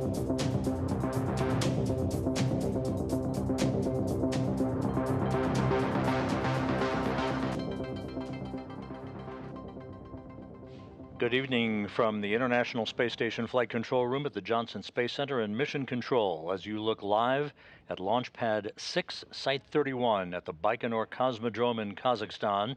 Good evening from the International Space Station Flight Control Room at the Johnson Space Center and Mission Control as you look live at Launch Pad 6, Site 31 at the Baikonur Cosmodrome in Kazakhstan,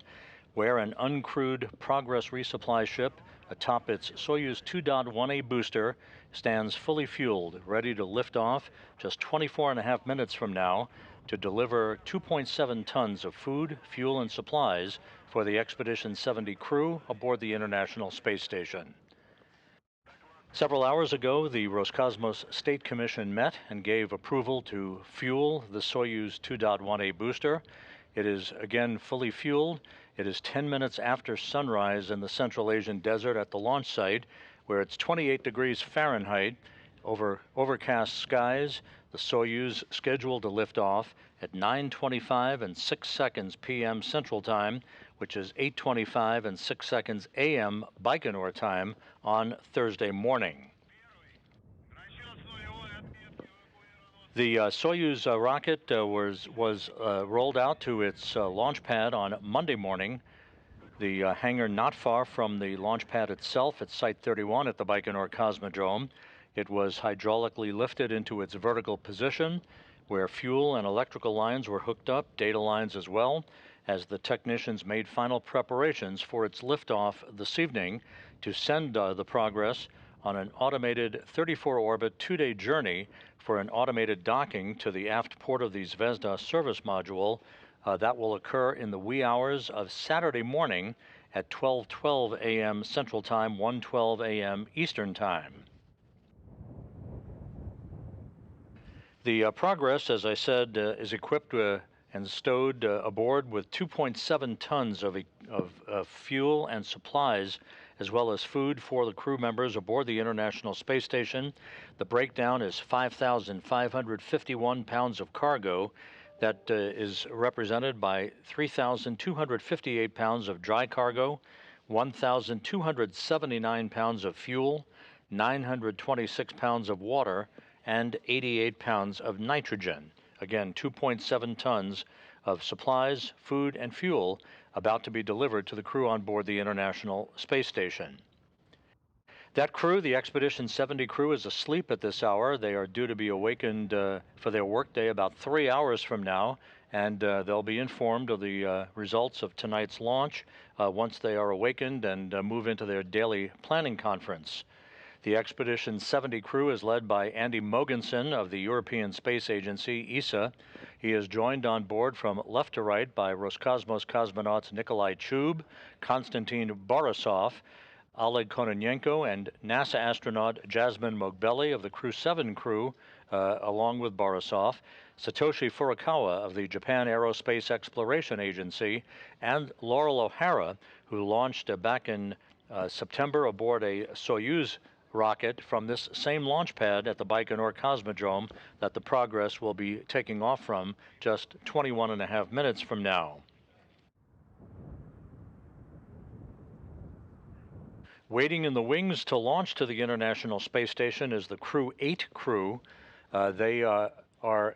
where an uncrewed Progress resupply ship atop its Soyuz 2.1A booster stands fully fueled, ready to lift off just 24.5 minutes from now to deliver 2.7 tons of food, fuel, and supplies for the Expedition 70 crew aboard the International Space Station. Several hours ago, the Roscosmos State Commission met and gave approval to fuel the Soyuz 2.1A booster. It is again fully fueled. It is 10 minutes after sunrise in the Central Asian desert at the launch site, where it's 28 degrees Fahrenheit over overcast skies. The Soyuz scheduled to lift off at 9:25 and 6 seconds p.m. Central Time, which is 8:25 and 6 seconds a.m. Baikonur time on Thursday morning. The Soyuz rocket was rolled out to its launch pad on Monday morning. The hangar not far from the launch pad itself at Site 31 at the Baikonur Cosmodrome. It was hydraulically lifted into its vertical position, where fuel and electrical lines were hooked up, data lines as well, as the technicians made final preparations for its liftoff this evening to send the Progress on an automated 34-orbit 2-day journey for an automated docking to the aft port of the Zvezda service module. That will occur in the wee hours of Saturday morning at 12:12 a.m. Central Time, 1:12 a.m. Eastern Time. The Progress, as I said, is equipped and stowed aboard with 2.7 tons of fuel and supplies, as well as food for the crew members aboard the International Space Station. The breakdown is 5,551 pounds of cargo. That is represented by 3,258 pounds of dry cargo, 1,279 pounds of fuel, 926 pounds of water, and 88 pounds of nitrogen. Again, 2.7 tons of supplies, food, and fuel about to be delivered to the crew on board the International Space Station. That crew, the Expedition 70 crew, is asleep at this hour. They are due to be awakened for their workday about 3 hours from now, and they'll be informed of the results of tonight's launch once they are awakened and move into their daily planning conference. The Expedition 70 crew is led by Andy Mogensen of the European Space Agency, ESA. He is joined on board from left to right by Roscosmos cosmonauts Nikolai Chub, Konstantin Borisov, Oleg Kononenko, and NASA astronaut Jasmine Mogbelli of the Crew 7 crew, along with Borisov, Satoshi Furukawa of the Japan Aerospace Exploration Agency, and Laurel O'Hara, who launched back in September aboard a Soyuz rocket from this same launch pad at the Baikonur Cosmodrome that the Progress will be taking off from just 21.5 minutes from now. Waiting in the wings to launch to the International Space Station is the Crew 8 crew. They are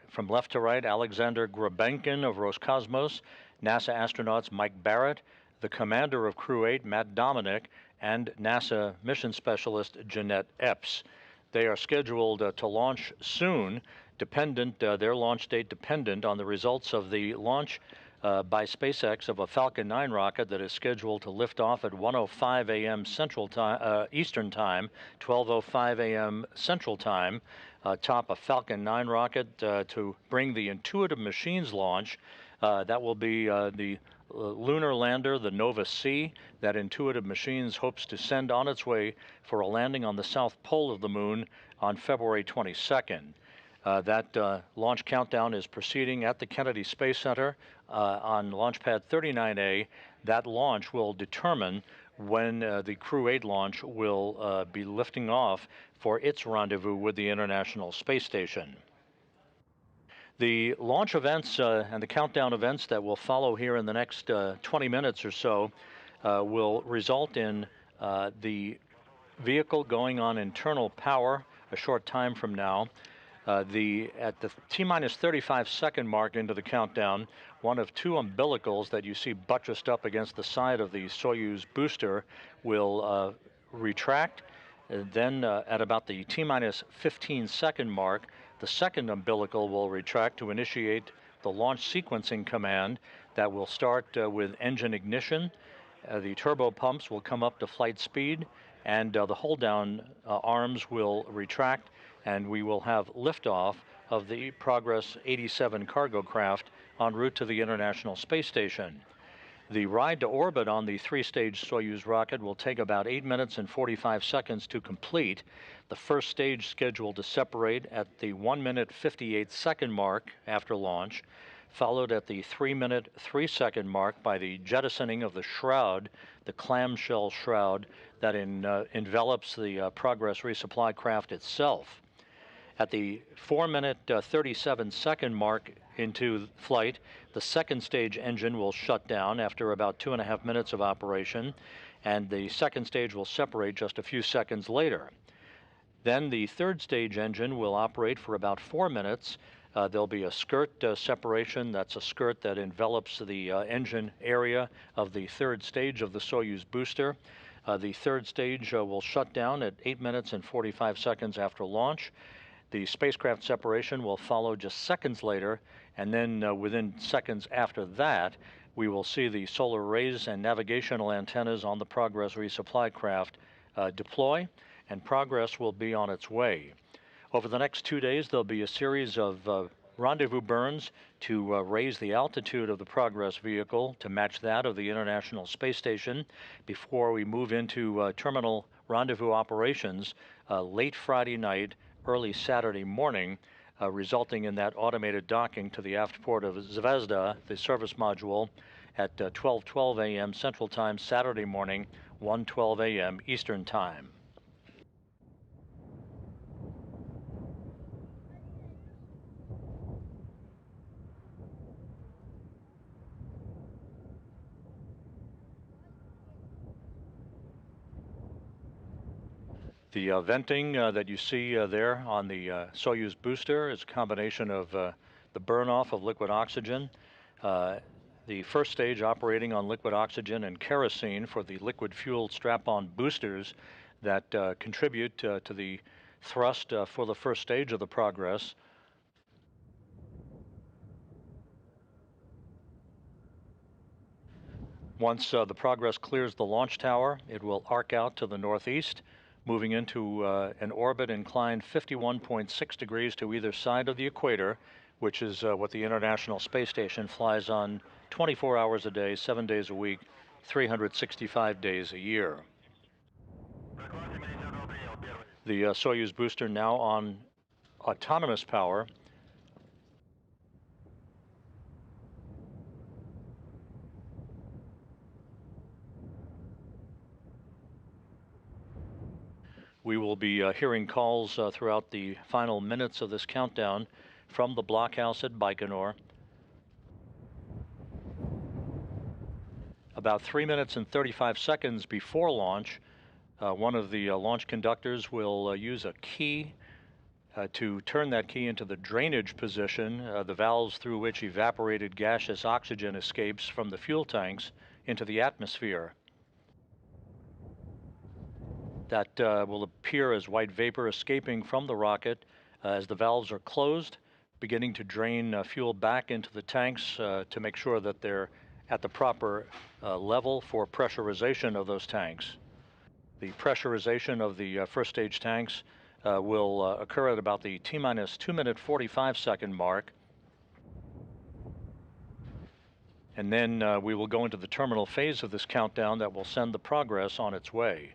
from left to right: Alexander Grabenkin of Roscosmos, NASA astronauts Mike Barrett, the commander of Crew 8, Matt Dominic, and NASA mission specialist Jeanette Epps. They are scheduled to launch soon, their launch date dependent on the results of the launch by SpaceX of a Falcon 9 rocket that is scheduled to lift off at 1:05 a.m. Central Time, Eastern Time, 12:05 a.m. Central Time, atop a Falcon 9 rocket to bring the Intuitive Machines launch. That will be the lunar lander, the Nova C, that Intuitive Machines hopes to send on its way for a landing on the south pole of the moon on February 22nd. That launch countdown is proceeding at the Kennedy Space Center on Launch Pad 39A. That launch will determine when the Crew 8 launch will be lifting off for its rendezvous with the International Space Station. The launch events and the countdown events that will follow here in the next 20 minutes or so will result in the vehicle going on internal power a short time from now. At the T-minus 35-second mark into the countdown, one of two umbilicals that you see buttressed up against the side of the Soyuz booster will retract. Then at about the T-minus 15-second mark, the second umbilical will retract to initiate the launch sequencing command that will start with engine ignition. The turbo pumps will come up to flight speed, and the hold down arms will retract, and we will have liftoff of the Progress 87 cargo craft en route to the International Space Station. The ride to orbit on the three-stage Soyuz rocket will take about 8 minutes and 45 seconds to complete. The first stage scheduled to separate at the 1 minute 58-second mark after launch, followed at the 3 minute 3-second mark by the jettisoning of the shroud, the clamshell shroud that envelops the Progress resupply craft itself. At the 4 minute 37-second mark into flight, the second stage engine will shut down after about 2.5 minutes of operation, and the second stage will separate just a few seconds later. Then the third stage engine will operate for about 4 minutes. There'll be a skirt separation. That's a skirt that envelops the engine area of the third stage of the Soyuz booster. The third stage will shut down at 8 minutes and 45 seconds after launch. The spacecraft separation will follow just seconds later, and then within seconds after that, we will see the solar arrays and navigational antennas on the Progress resupply craft deploy, and Progress will be on its way. Over the next 2 days, there'll be a series of rendezvous burns to raise the altitude of the Progress vehicle to match that of the International Space Station before we move into terminal rendezvous operations late Friday night, early Saturday morning, resulting in that automated docking to the aft port of Zvezda, the service module, at 12:12 a.m. Central Time Saturday morning, 1:12 a.m. Eastern Time. The venting that you see there on the Soyuz booster is a combination of the burn-off of liquid oxygen, the first stage operating on liquid oxygen and kerosene for the liquid-fueled strap-on boosters that contribute to the thrust for the first stage of the Progress. Once the Progress clears the launch tower, it will arc out to the northeast, moving into an orbit inclined 51.6 degrees to either side of the equator, which is what the International Space Station flies on 24 hours a day, 7 days a week, 365 days a year. The Soyuz booster now on autonomous power. We will be hearing calls throughout the final minutes of this countdown from the blockhouse at Baikonur. About 3 minutes and 35 seconds before launch, one of the launch conductors will use a key to turn that key into the drainage position, the valves through which evaporated gaseous oxygen escapes from the fuel tanks into the atmosphere. That will appear as white vapor escaping from the rocket as the valves are closed, beginning to drain fuel back into the tanks to make sure that they're at the proper level for pressurization of those tanks. The pressurization of the first stage tanks will occur at about the T-minus 2 minute 45-second mark. And then we will go into the terminal phase of this countdown that will send the Progress on its way.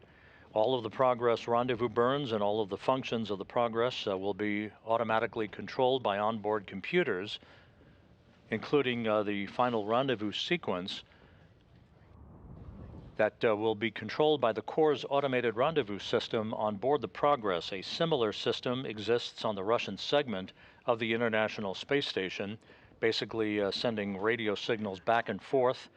All of the Progress rendezvous burns and all of the functions of the Progress will be automatically controlled by onboard computers, including the final rendezvous sequence that will be controlled by the Corps' automated rendezvous system on board the Progress. A similar system exists on the Russian segment of the International Space Station, basically sending radio signals back and forth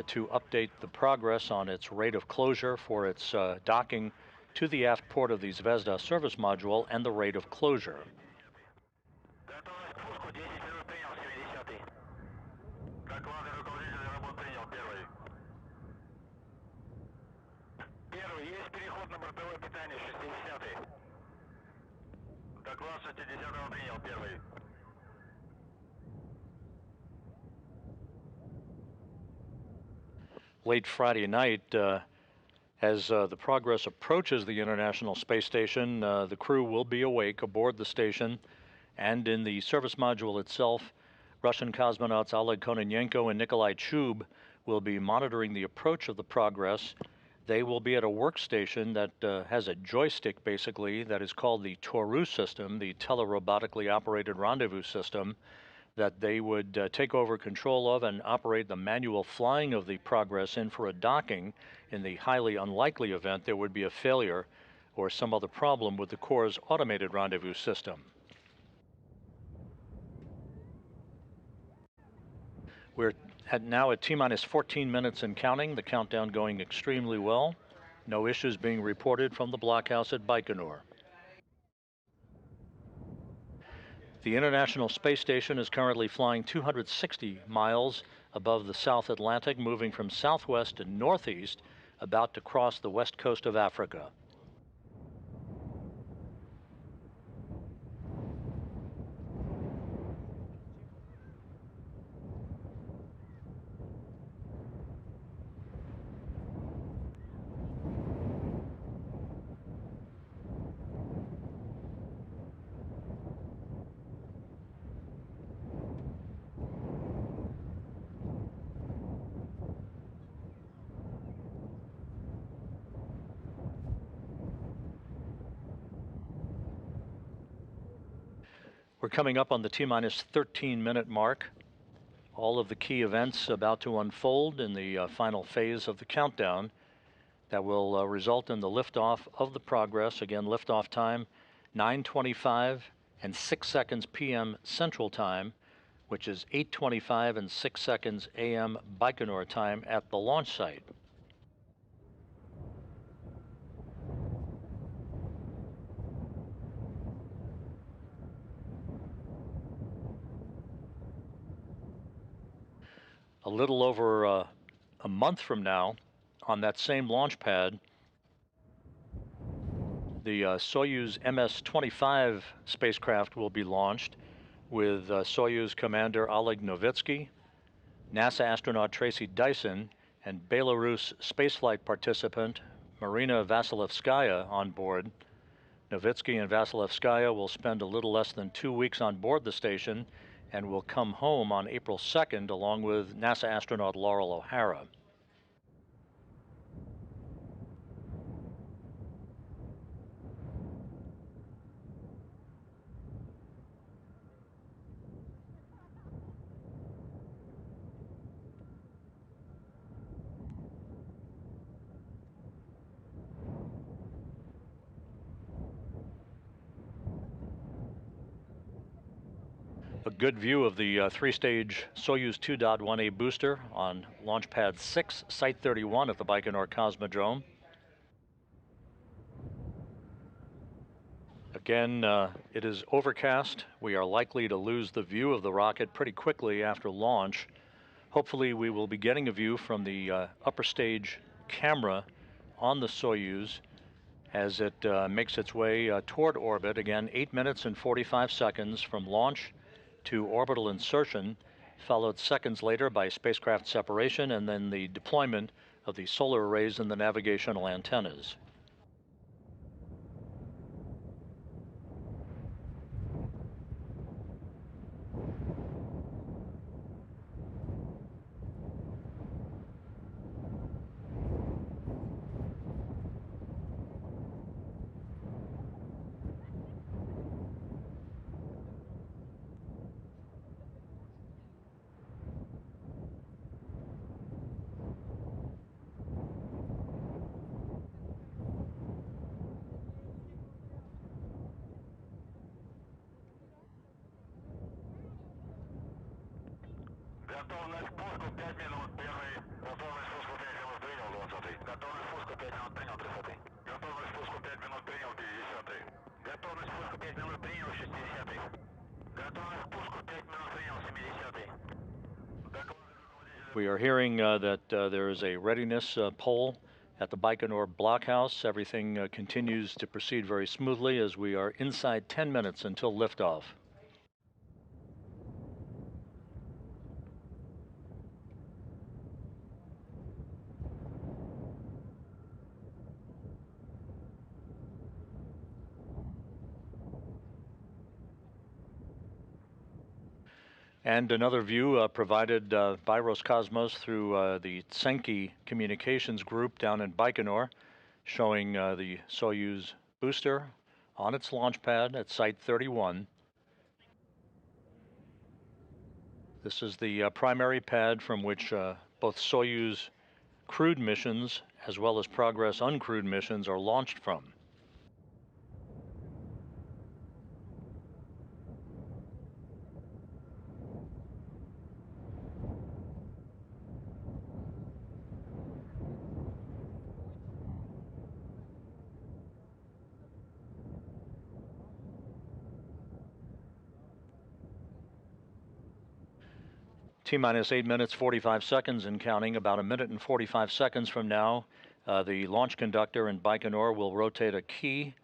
to update the Progress on its rate of closure for its docking to the aft port of the Zvezda service module and the rate of closure. Late Friday night, as the Progress approaches the International Space Station, the crew will be awake aboard the station, and in the service module itself, Russian cosmonauts Oleg Kononenko and Nikolai Chub will be monitoring the approach of the Progress. They will be at a workstation that has a joystick, basically, that is called the Toru system, the telerobotically operated rendezvous system, that they would take over control of and operate the manual flying of the Progress in for a docking in the highly unlikely event there would be a failure or some other problem with the Corps' automated rendezvous system. We're now at T-minus 14 minutes and counting, the countdown going extremely well. No issues being reported from the blockhouse at Baikonur. The International Space Station is currently flying 260 miles above the South Atlantic, moving from southwest to northeast, about to cross the west coast of Africa. We're coming up on the T-minus 13 minute mark. All of the key events about to unfold in the final phase of the countdown that will result in the liftoff of the Progress. Again, liftoff time 9:25 and 6 seconds p.m. Central Time, which is 8:25 and 6 seconds a.m. Baikonur time at the launch site. A little over a month from now, on that same launch pad, the Soyuz MS-25 spacecraft will be launched with Soyuz Commander Oleg Novitsky, NASA astronaut Tracy Dyson, and Belarus spaceflight participant Marina Vasilevskaya on board. Novitsky and Vasilevskaya will spend a little less than 2 weeks on board the station and will come home on April 2nd along with NASA astronaut Laurel O'Hara. A good view of the three-stage Soyuz 2.1A booster on Launch Pad 6, Site 31 at the Baikonur Cosmodrome. Again, it is overcast. We are likely to lose the view of the rocket pretty quickly after launch. Hopefully we will be getting a view from the upper stage camera on the Soyuz as it makes its way toward orbit. Again, 8 minutes and 45 seconds from launch to orbital insertion, followed seconds later by spacecraft separation and then the deployment of the solar arrays and the navigational antennas. Готовность спуску 5 минут принял, 30. Готовность спуску 5 минут принял, 50. Готовность спуску 5 минут принял, 60. Готовность спуску 5 минут принял, 70. We are hearing that there is a readiness poll at the Baikonur blockhouse. Everything continues to proceed very smoothly as we are inside 10 minutes until liftoff. And another view provided by Roscosmos through the Tsenki Communications Group down in Baikonur, showing the Soyuz booster on its launch pad at Site 31. This is the primary pad from which both Soyuz crewed missions as well as Progress uncrewed missions are launched from. T-minus 8 minutes, 45 seconds and counting. About a minute and 45 seconds from now, the launch conductor in Baikonur will rotate a key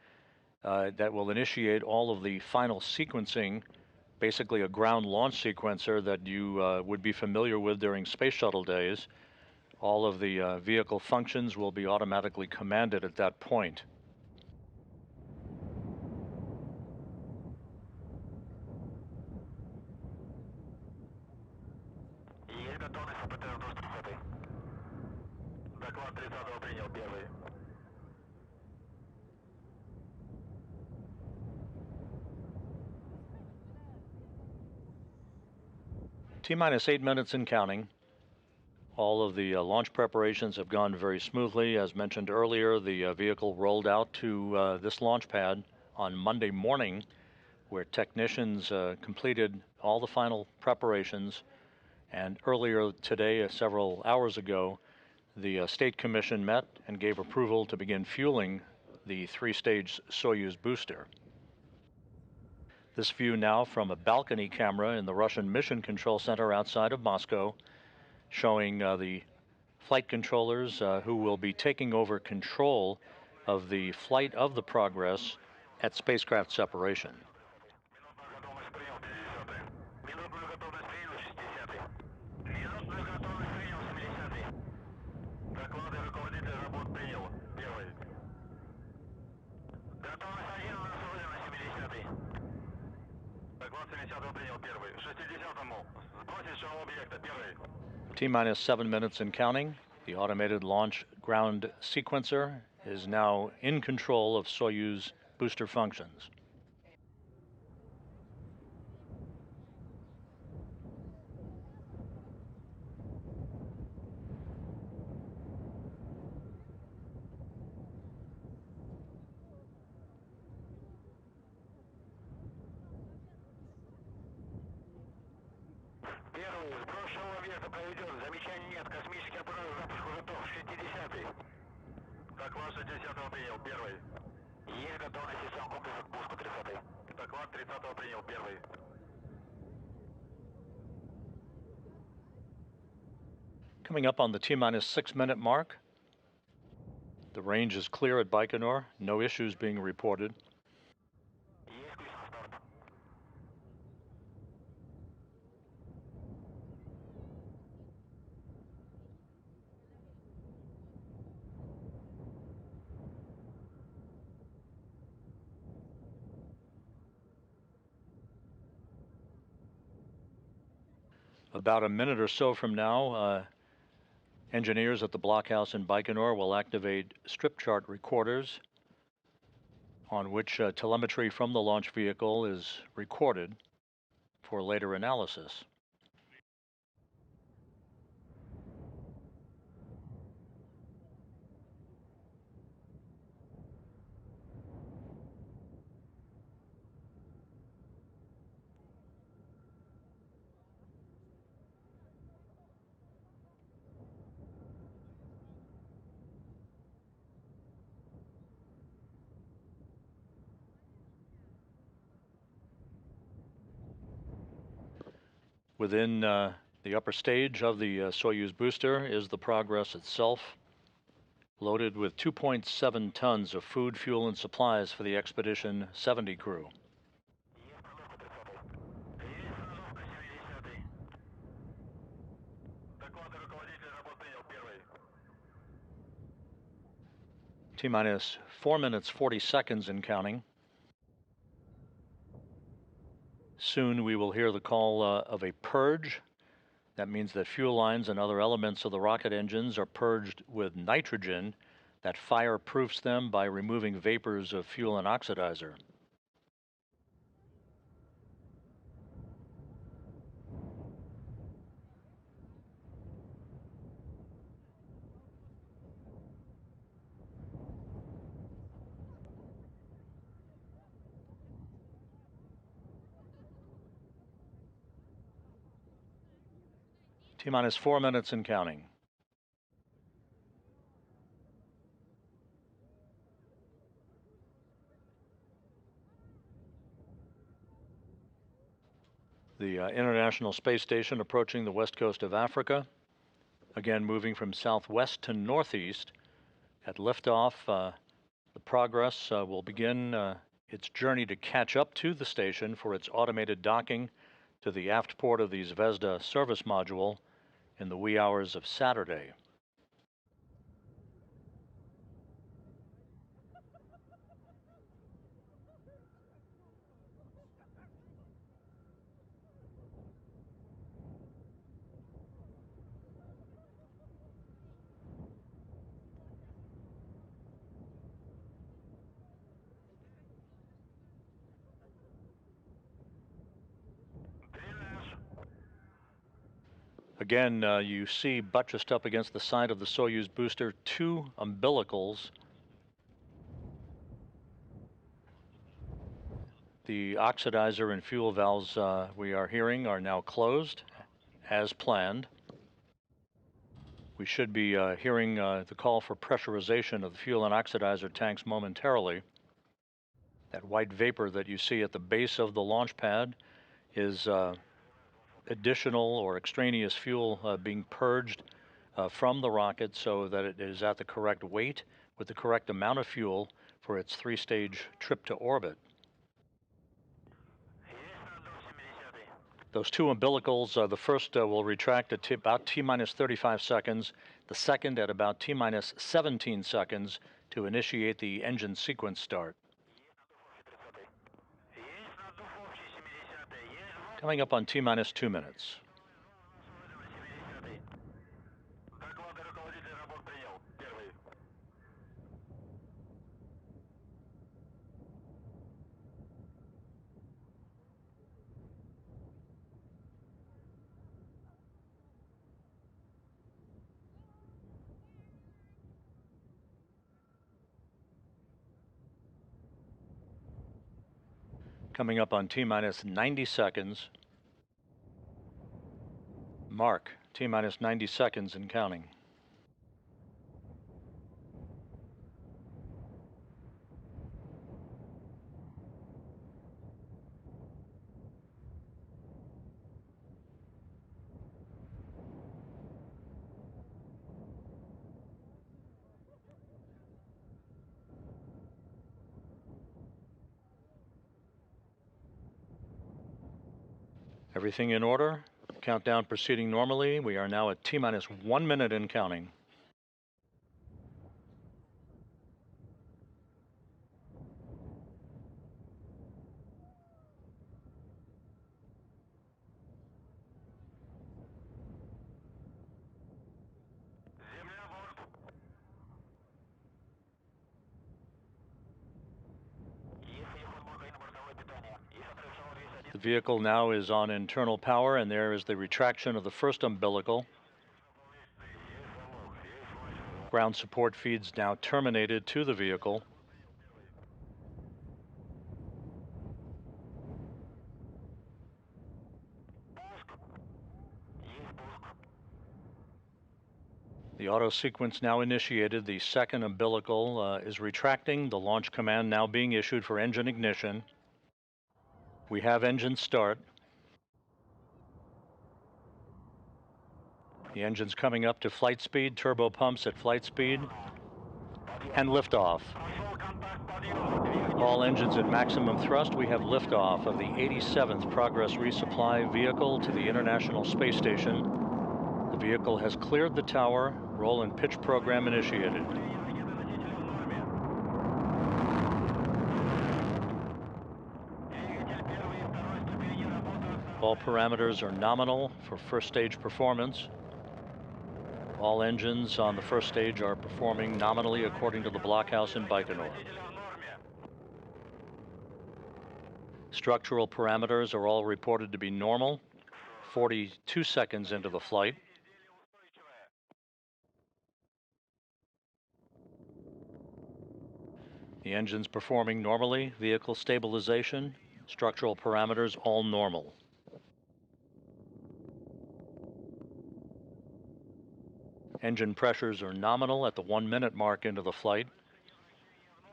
that will initiate all of the final sequencing, basically a ground launch sequencer that you would be familiar with during space shuttle days. All of the vehicle functions will be automatically commanded at that point. Доклад 30-го принял, первый. T-minus 8 minutes and counting. All of the launch preparations have gone very smoothly. As mentioned earlier, the vehicle rolled out to this launch pad on Monday morning, where technicians completed all the final preparations. And earlier today, several hours ago, the State Commission met and gave approval to begin fueling the three-stage Soyuz booster. This view now from a balcony camera in the Russian Mission Control Center outside of Moscow, showing the flight controllers who will be taking over control of the flight of the Progress at spacecraft separation. T-minus 7 minutes and counting. The automated launch ground sequencer is now in control of Soyuz booster functions. Первый, сброшенного веса проведен. Замечаний нет. Космический аппарат запуску готов. 60-й. Доклад 60-го принял. Первый. Есть готовность систем комплекса к пуску. 30-й. Доклад 30-го принял. Первый. Coming up on the T-minus 6 minute mark. The range is clear at Baikonur. No issues being reported. About a minute or so from now, engineers at the blockhouse in Baikonur will activate strip chart recorders on which telemetry from the launch vehicle is recorded for later analysis. Within the upper stage of the Soyuz booster is the Progress itself, loaded with 2.7 tons of food, fuel, and supplies for the Expedition 70 crew. T-minus 4 minutes 40 seconds and counting. Soon we will hear the call of a purge. That means that fuel lines and other elements of the rocket engines are purged with nitrogen that fireproofs them by removing vapors of fuel and oxidizer. T-minus 4 minutes and counting. The International Space Station approaching the west coast of Africa. Again, moving from southwest to northeast. At liftoff, the Progress will begin its journey to catch up to the station for its automated docking to the aft port of the Zvezda service module in the wee hours of Saturday. Again, you see buttressed up against the side of the Soyuz booster 2 umbilicals. The oxidizer and fuel valves we are hearing are now closed as planned. We should be hearing the call for pressurization of the fuel and oxidizer tanks momentarily. That white vapor that you see at the base of the launch pad is additional or extraneous fuel being purged from the rocket so that it is at the correct weight with the correct amount of fuel for its 3-stage trip to orbit. Those 2 umbilicals, the first will retract at about T-minus 35 seconds, the second at about T-minus 17 seconds to initiate the engine sequence start. Coming up on T-minus 2 minutes. Coming up on T-minus 90 seconds. Mark, T-minus 90 seconds and counting. Everything in order. Countdown proceeding normally. We are now at T-minus 1 minute and counting. The vehicle now is on internal power, and there is the retraction of the first umbilical. Ground support feeds now terminated to the vehicle. The auto sequence now initiated. The second umbilical is retracting. The launch command now being issued for engine ignition. We have engine start. The engine's coming up to flight speed, turbo pumps at flight speed, and liftoff. All engines at maximum thrust. We have liftoff of the 87th Progress resupply vehicle to the International Space Station. The vehicle has cleared the tower. Roll and pitch program initiated. All parameters are nominal for first stage performance. All engines on the first stage are performing nominally according to the blockhouse in Baikonur. Structural parameters are all reported to be normal, 42 seconds into the flight. The engine's performing normally, vehicle stabilization, structural parameters all normal. Engine pressures are nominal at the 1 minute mark into the flight.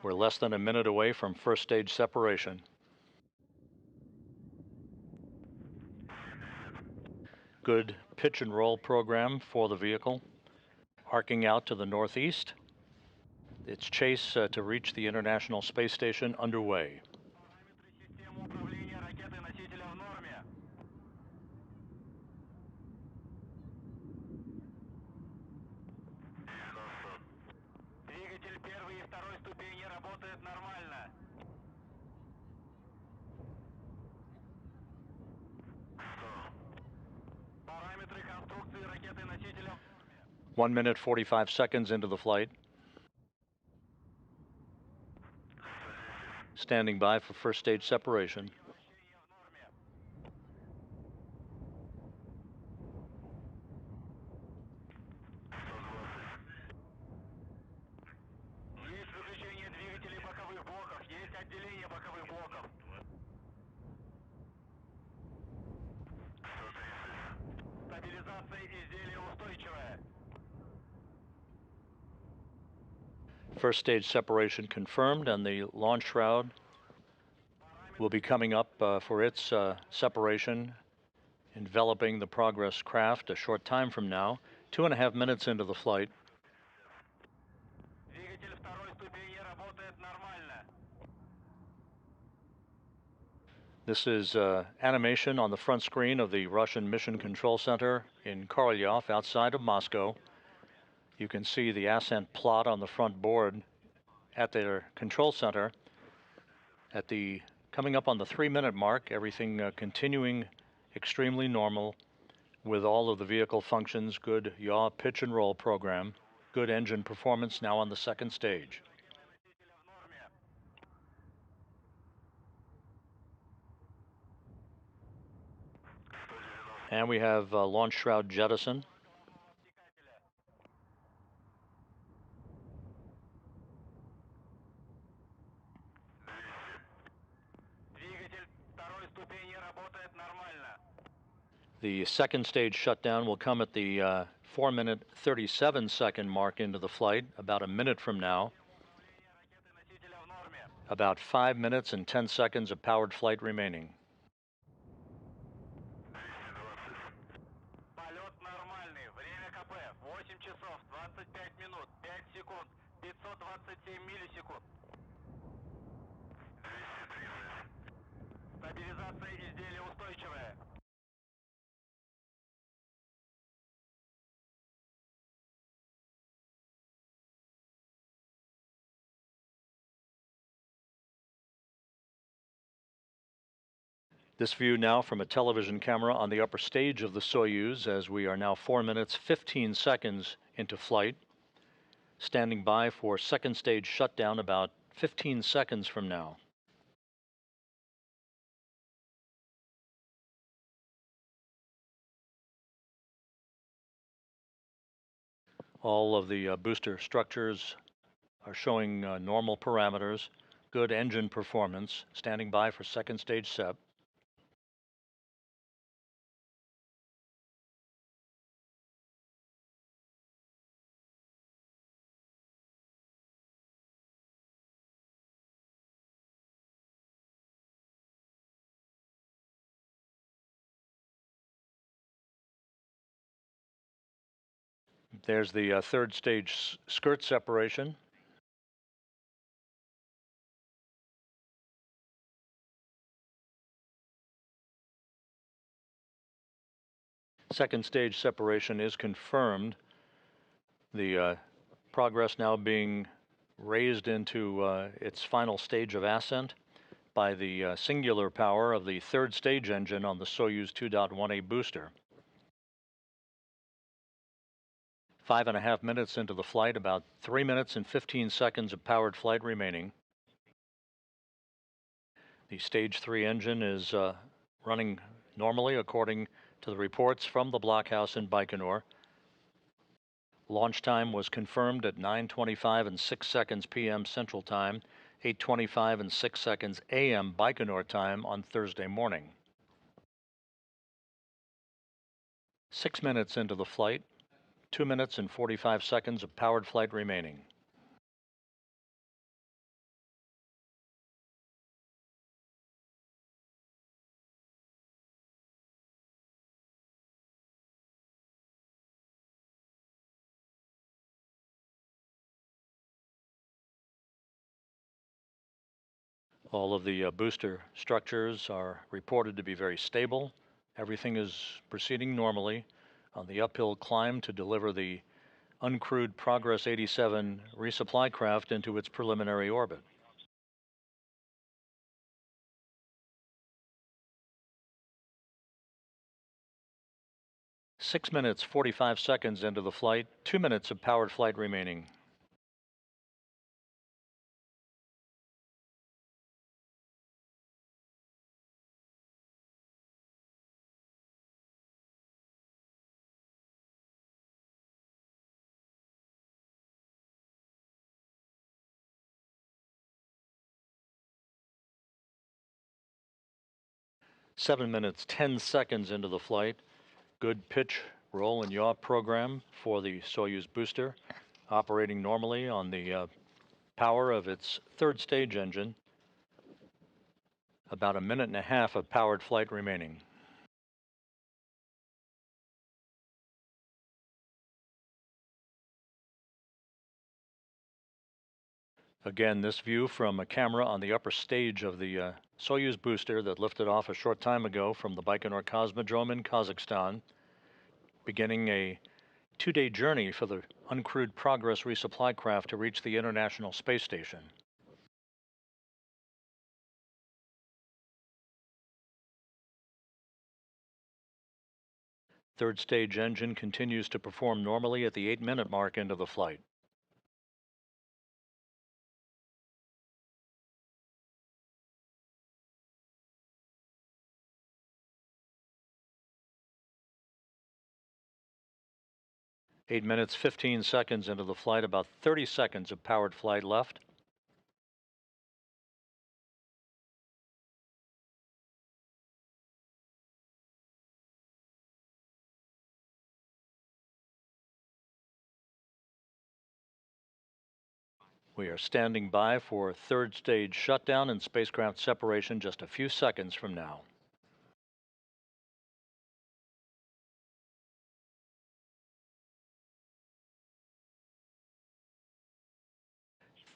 We're less than a minute away from first stage separation. Good pitch and roll program for the vehicle. Arcing out to the northeast. Its chase to reach the International Space Station underway. Нормально. 1 minute 45 seconds into the flight. Standing by for first stage separation. Есть выключение двигателей боковых блоков. Есть отделение боковых блоков. Стабилизация изделия устойчивая. First stage separation confirmed, and the launch shroud will be coming up for its separation, enveloping the Progress craft a short time from now, 2.5 minutes into the flight. Двигатель второй ступени работает нормально. This is animation on the front screen of the Russian Mission Control Center in Korolyov outside of Moscow. You can see the ascent plot on the front board at their control center. Coming up on the 3 minute mark, everything continuing extremely normal with all of the vehicle functions, good yaw pitch and roll program, good engine performance now on the second stage. And we have launch shroud jettison. The second stage shutdown will come at the 4 minute 37 second mark into the flight, about a minute from now. About 5 minutes and 10 seconds of powered flight remaining. Полет нормальный. Время КП 8 часов 25 минут 5 секунд 527 миллисекунд. Стабилизация изделия устойчивая. This view now from a television camera on the upper stage of the Soyuz, as we are now 4 minutes 15 seconds into flight. Standing by for second stage shutdown about 15 seconds from now. All of the booster structures are showing normal parameters, good engine performance, standing by for second stage SEP. There's the third stage skirt separation. Second stage separation is confirmed. The progress now being raised into its final stage of ascent by the singular power of the third stage engine on the Soyuz 2.1A booster. 5.5 minutes into the flight, about 3 minutes and 15 seconds of powered flight remaining. The stage 3 engine is running normally according to the reports from the blockhouse in Baikonur. Launch time was confirmed at 9:25 and 6 seconds p.m. Central Time, 8:25 and 6 seconds a.m. Baikonur time on Thursday morning. 6 minutes into the flight, 2 minutes and 45 seconds of powered flight remaining. All of the booster structures are reported to be very stable. Everything is proceeding normally on the uphill climb to deliver the uncrewed Progress 87 resupply craft into its preliminary orbit. Six minutes, 45 seconds into the flight, 2 minutes of powered flight remaining. Seven minutes, 10 seconds into the flight. Good pitch, roll, and yaw program for the Soyuz booster, operating normally on the power of its third stage engine. About a minute and a half of powered flight remaining. Again, this view from a camera on the upper stage of the Soyuz booster that lifted off a short time ago from the Baikonur Cosmodrome in Kazakhstan, beginning a 2-day journey for the uncrewed Progress resupply craft to reach the International Space Station. Third stage engine continues to perform normally at the 8-minute mark into the flight. Eight minutes, 15 seconds into the flight, about 30 seconds of powered flight left. We are standing by for third stage shutdown and spacecraft separation just a few seconds from now.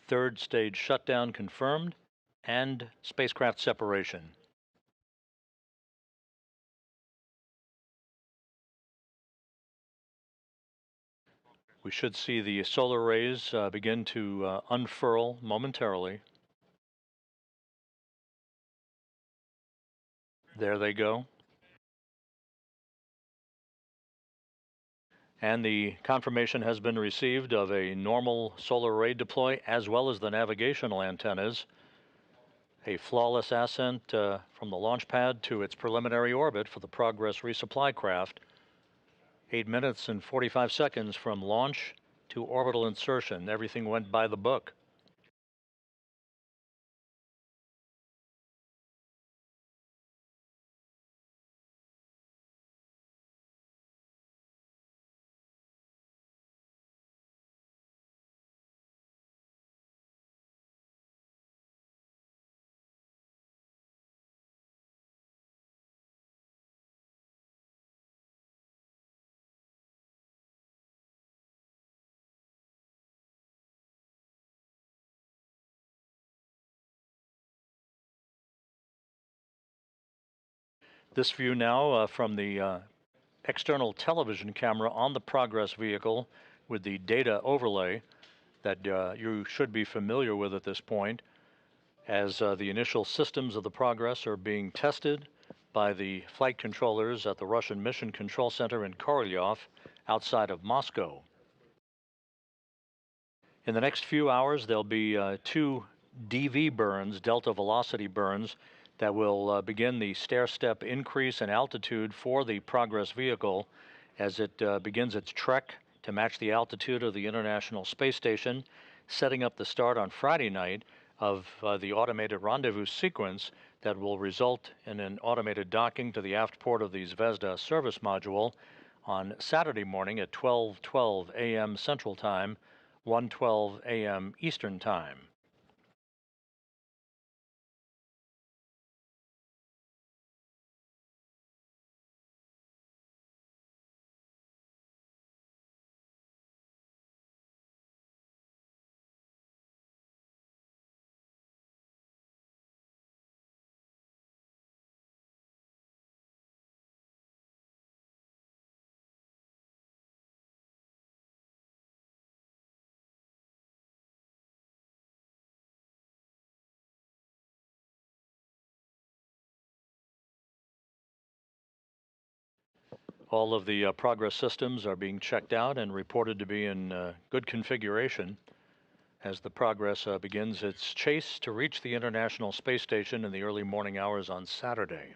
Third stage shutdown confirmed and spacecraft separation. We should see the solar rays begin to unfurl momentarily. There they go. And the confirmation has been received of a normal solar array deploy as well as the navigational antennas. A flawless ascent from the launch pad to its preliminary orbit for the Progress resupply craft. 8 minutes and 45 seconds from launch to orbital insertion. Everything went by the book. This view now from the external television camera on the Progress vehicle with the data overlay that you should be familiar with at this point, as the initial systems of the Progress are being tested by the flight controllers at the Russian Mission Control Center in Korolyov outside of Moscow. In the next few hours, there'll be two DV burns, delta velocity burns, that will begin the stair-step increase in altitude for the Progress vehicle as it begins its trek to match the altitude of the International Space Station, setting up the start on Friday night of the automated rendezvous sequence that will result in an automated docking to the aft port of the Zvezda service module on Saturday morning at 12:12 a.m. Central Time, 1:12 a.m. Eastern Time. All of the Progress systems are being checked out and reported to be in good configuration as the Progress begins its chase to reach the International Space Station in the early morning hours on Saturday.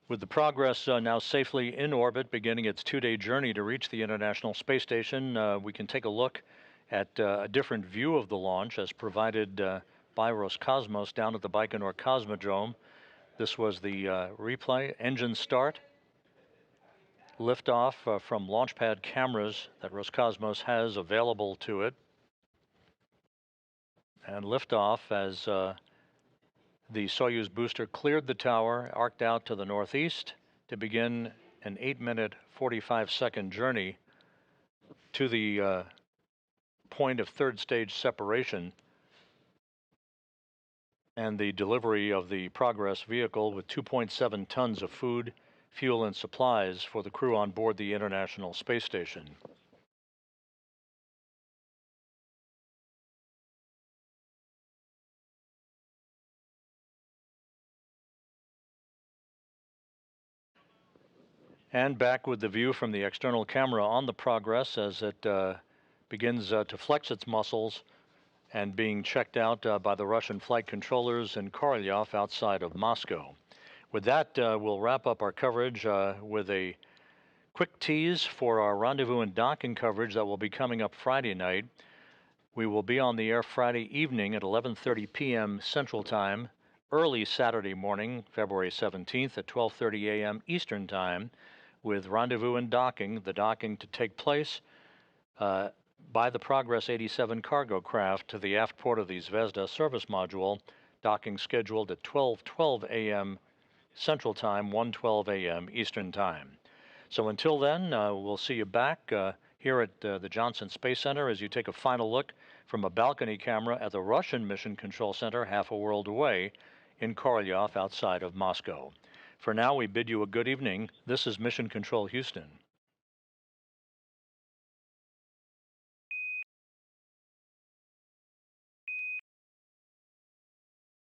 With the Progress now safely in orbit, beginning its two-day journey to reach the International Space Station, we can take a look at a different view of the launch as provided by Roscosmos down at the Baikonur Cosmodrome. This was the replay, engine start, liftoff from launch pad cameras that Roscosmos has available to it, and liftoff as the Soyuz booster cleared the tower, arced out to the northeast to begin an 8-minute, 45-second journey to the point of third stage separation and the delivery of the Progress vehicle with 2.7 tons of food, fuel, and supplies for the crew on board the International Space Station. And back with the view from the external camera on the Progress as it begins to flex its muscles and being checked out by the Russian flight controllers in Korolyov outside of Moscow. With that, we'll wrap up our coverage with a quick tease for our rendezvous and docking coverage that will be coming up Friday night. We will be on the air Friday evening at 11:30 p.m. Central Time, early Saturday morning, February 17th at 12:30 a.m. Eastern Time, with rendezvous and docking, the docking to take place by the Progress 87 cargo craft to the aft port of the Zvezda service module, docking scheduled at 12:12 a.m. Central Time, 1:12 a.m. Eastern Time. So until then, we'll see you back here at the Johnson Space Center as you take a final look from a balcony camera at the Russian Mission Control Center half a world away in Korolyov outside of Moscow. For now, we bid you a good evening. This is Mission Control Houston.